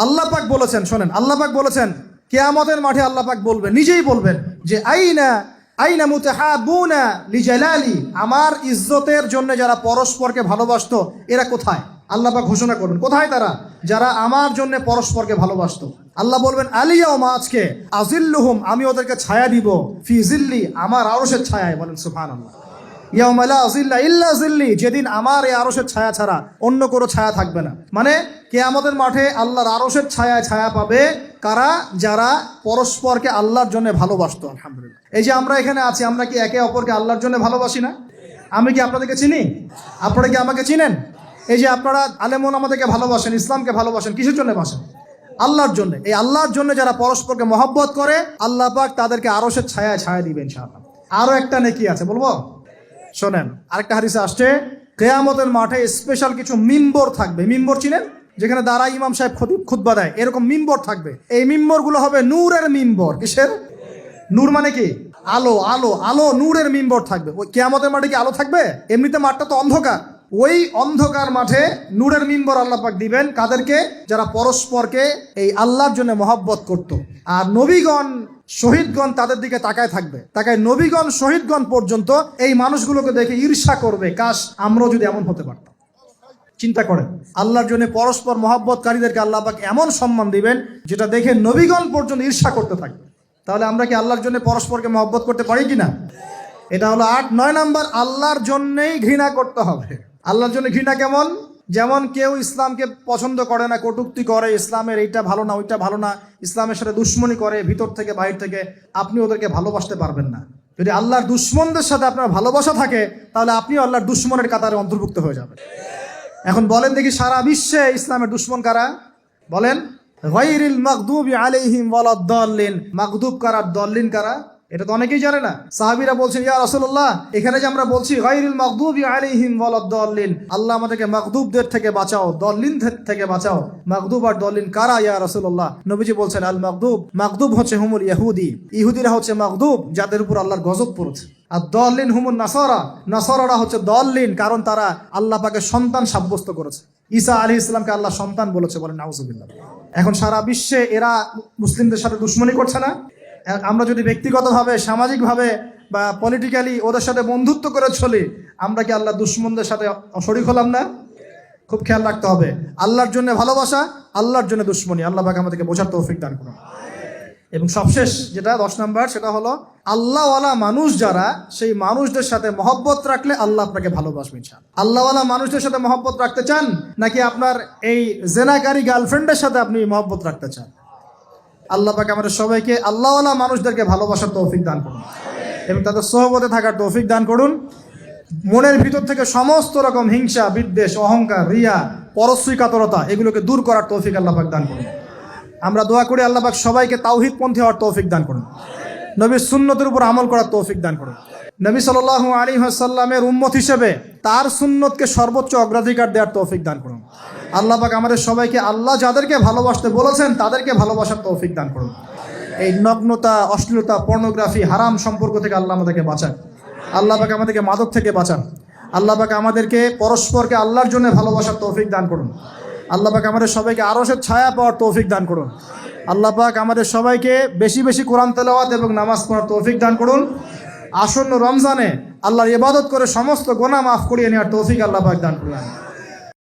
আল্লাহ পাক বলেছেন, শোনেন, আল্লাহ পাক বলেছেন কিয়ামতের মাঠে আল্লাহ পাক বলবেন, নিজেই বলবেন যে আইনা আইনা মুতাহাবুনা লিজালালি, আমার ইজ্জতের জন্য যারা পরস্পরকে ভালোবাসতো এরা কোথায়? আল্লাহ পাক ঘোষণা করবেন কোথায় তারা, যারা আমার জন্য পরস্পরকে ভালোবাসতো। আল্লাহ বলবেন আলিয়াউমা, আজকে, আজিল্লুহুম, আমি ওদেরকে ছায়া দিব, ফি জিল্লি, আমার আরশের ছায়ায়। বলেন সুবহানাল্লাহ। ইয়াউমা লা জিল্লা ইল্লা জিল্লি, যেদিন আমার এই আরশের ছায়া ছাড়া অন্য কোনো ছায়া থাকবে না। মানে কিয়ামতের মাঠে আল্লাহর আরশের ছায়ায় ছায়া পাবে কারা? যারা পরস্পরকে আল্লাহর জন্য ভালোবাসতো। আলহামদুলিল্লাহ, এই যে আমরা এখানে আছি, আমরা কি একে অপরকে আল্লাহর জন্য ভালোবাসি না? আমি কি আপনাদেরকে চিনি? আপনারা কি আমাকে চিনেন? এই যে আপনারা আলেমুল আমাদেরকে ভালোবাসেন, ইসলামকে ভালোবাসেন, কিসের জন্য বাসেন? আল্লাহর জন্য। এই আল্লাহর জন্য যারা পরস্পরকে মহব্বত করে, আল্লাহ পাক তাদেরকে আরশের ছায়ায় ছায়া দিবেন ইনশাআল্লাহ। আরো একটা নেকি আছে, বলবো? শোনেন, আরেকটা হাদিসে আসছে কিয়ামতের মাঠে স্পেশাল কিছু মিম্বর থাকবে। মিম্বর চিনেন? যেখানে দাঁড়ায় ইমাম সাহেব খুতবা দেয়, এরকম মিম্বর থাকবে। এই মিম্বর গুলো হবে নূরের মিম্বর। কিসের? নূর মানে কি? আলো। আলো, আলো, নূরের মিম্বর থাকবে। ওই কিয়ামতের মাঠে কি আলো থাকবে? এমনিতে মাঠটা তো অন্ধকার। ওই অন্ধকার মাঠে নূরের মিম্বর আল্লাহ পাক দিবেন কাদেরকে? যারা পরস্পরকে এই আল্লাহর জন্য মহব্বত করত। আর নবীগণ, শহীদগণ তাদের দিকে তাকায় থাকবে। তাকায় নবীগণ, শহীদগণ পর্যন্ত এই মানুষগুলোকে দেখে ঈর্ষা করবে, কাশ আমরাও যদি এমন হতে পারতাম। চিন্তা করেন, আল্লাহর জন্য পরস্পর মহব্বতকারীদেরকে আল্লাহ পাক এমন সম্মান দিবেন যেটা দেখে নবীগণ পর্যন্ত ঈর্ষা করতে থাকবে। তাহলে আমরা কি আল্লাহর জন্য পরস্পরকে মহব্বত করতে পারি কিনা? এটা হলো 8-9 নাম্বার। আল্লাহর জন্যই ঘৃণা করতে হবে। আল্লাহর জন্য ঘৃণা কেমন? যেমন কেউ ইসলামকে পছন্দ করে না, কটূক্তি করে, ইসলামের এইটা ভালো না, ওইটা ভালো না, ইসলামের সাথে দুশ্মনী করে ভিতর থেকে বাহির থেকে, আপনি ওদেরকে ভালোবাসতে পারবেন না। যদি আল্লাহর দুশ্মনদের সাথে আপনার ভালোবাসা থাকে, তাহলে আপনিও আল্লাহর দুশ্মনের কাতারে অন্তর্ভুক্ত হয়ে যাবেন। এখন বলেন দেখি, সারা বিশ্বে ইসলামের দুশ্মন কারা? বলেন। গায়রিল মাগদুবি আলাইহিম ওয়ালাদ-দাল্লিন। মাগদুব কারা, দল্লিন কারা? এটা তো অনেকেই জানে না। সাহাবীরা বলছেন, ইয়া রাসূলুল্লাহ, এখানে যে আমরা বলছি গায়রিল মাগদুবি আলাইহিম ওয়ালাদ-দাল্লিন, আল্লাহ আমাদেরকে মাগদুবদের থেকে বাঁচাও, দল্লিন থেকে বাঁচাও। মাগদুব আর দল্লিন কারা ইয়া রাসূলুল্লাহ? নবীজি বলছেন, আল মাগদুব, মাগদুব হচ্ছে হুমুল ইহুদি, ইহুদিরা হচ্ছে মাগদুব, যাদের উপর আল্লাহর গজব পড়েছে। আর দল্লিন হুমুন নাসারা, নাসারারা হচ্ছে দল্লিন, কারণ তারা আল্লাহ পাকে সন্তান সাব্যস্ত করেছে। ঈসা আলাইহিস সালামকে আল্লাহ সন্তান বলেছে। বলেন নাউজুবিল্লাহ। এখন সারা বিশ্বে এরা মুসলিমদের সাথে দুশ্মনী করছে না? আমরা যদি ব্যক্তিগতভাবে, সামাজিকভাবে বা পলিটিক্যালি ওদের সাথে বন্ধুত্ব করে চলি, আমরা কি আল্লাহ দুশ্মনদের সাথে শরীক হলাম না? খুব খেয়াল রাখতে হবে। আল্লাহর জন্য ভালোবাসা, আল্লাহর জন্য দুশ্মনী। আল্লাহ পাক আমাদেরকে বোঝার তৌফিক দান করুন। এবং সবশেষ যেটা 10 নাম্বার, সেটা হলো আল্লাহওয়ালা মানুষ যারা, সেই মানুষদের সাথে মহব্বত রাখলে আল্লাহ আপনাকে ভালোবাসবেন। আল্লাহওয়ালা মানুষদের সাথে মহব্বত রাখতে চান, নাকি আপনার এই জেনাকারী গার্লফ্রেন্ডের সাথে আপনি মহব্বত রাখতে চান? আল্লাহ পাক আমাদের সবাইকে আল্লাহওয়ালা মানুষদেরকে ভালোবাসার তৌফিক দান করুন এবং তাদের সোহবতে থাকার তৌফিক দান করুন। মনের ভিতর থেকে সমস্ত রকম হিংসা, বিদ্বেষ, অহংকার, রিয়া, পরশ্রী কাতরতা, এগুলোকে দূর করার তৌফিক আল্লাহ পাক দান করুন। আমরা দোয়া করি আল্লাহ পাক সবাইকে তাওহীদপন্থী হওয়ার তৌফিক দান করুন, নবীর সুন্নতের উপর আমল করার তৌফিক দান করুন। নবী সাল্লাল্লাহু আলাইহি ওয়াসাল্লামের উম্মত হিসেবে তার সুন্নতকে সর্বোচ্চ অগ্রাধিকার দেওয়ার তৌফিক দান করুন। আল্লাহ পাক আমাদের সবাইকে আল্লাহ যাদেরকে ভালোবাসতে বলেছেন তাদেরকে ভালোবাসার তৌফিক দান করুন। এই নগ্নতা, অশ্লীলতা, পর্নোগ্রাফি, হারাম সম্পর্ক থেকে আল্লাহ আমাদেরকে বাঁচান। আল্লাহ পাক আমাদেরকে মাদক থেকে বাঁচান। আল্লাহ পাক আমাদেরকে পরস্পরকে আল্লাহর জন্য ভালোবাসার তৌফিক দান করুন। আল্লাহ পাক আমাদের সবাইকে আরশের ছায়া পাওয়ার তৌফিক দান করুন। আল্লাহ পাক আমাদের সবাইকে বেশি বেশি কোরআন তেলাওয়াত এবং নামাজ পড়ার তৌফিক দান করুন। আসন্ন রমজানে আল্লাহর ইবাদত করে সমস্ত গুনাহ মাফ করিয়ে নেওয়ার তৌফিক আল্লাহ পাক দান করুন।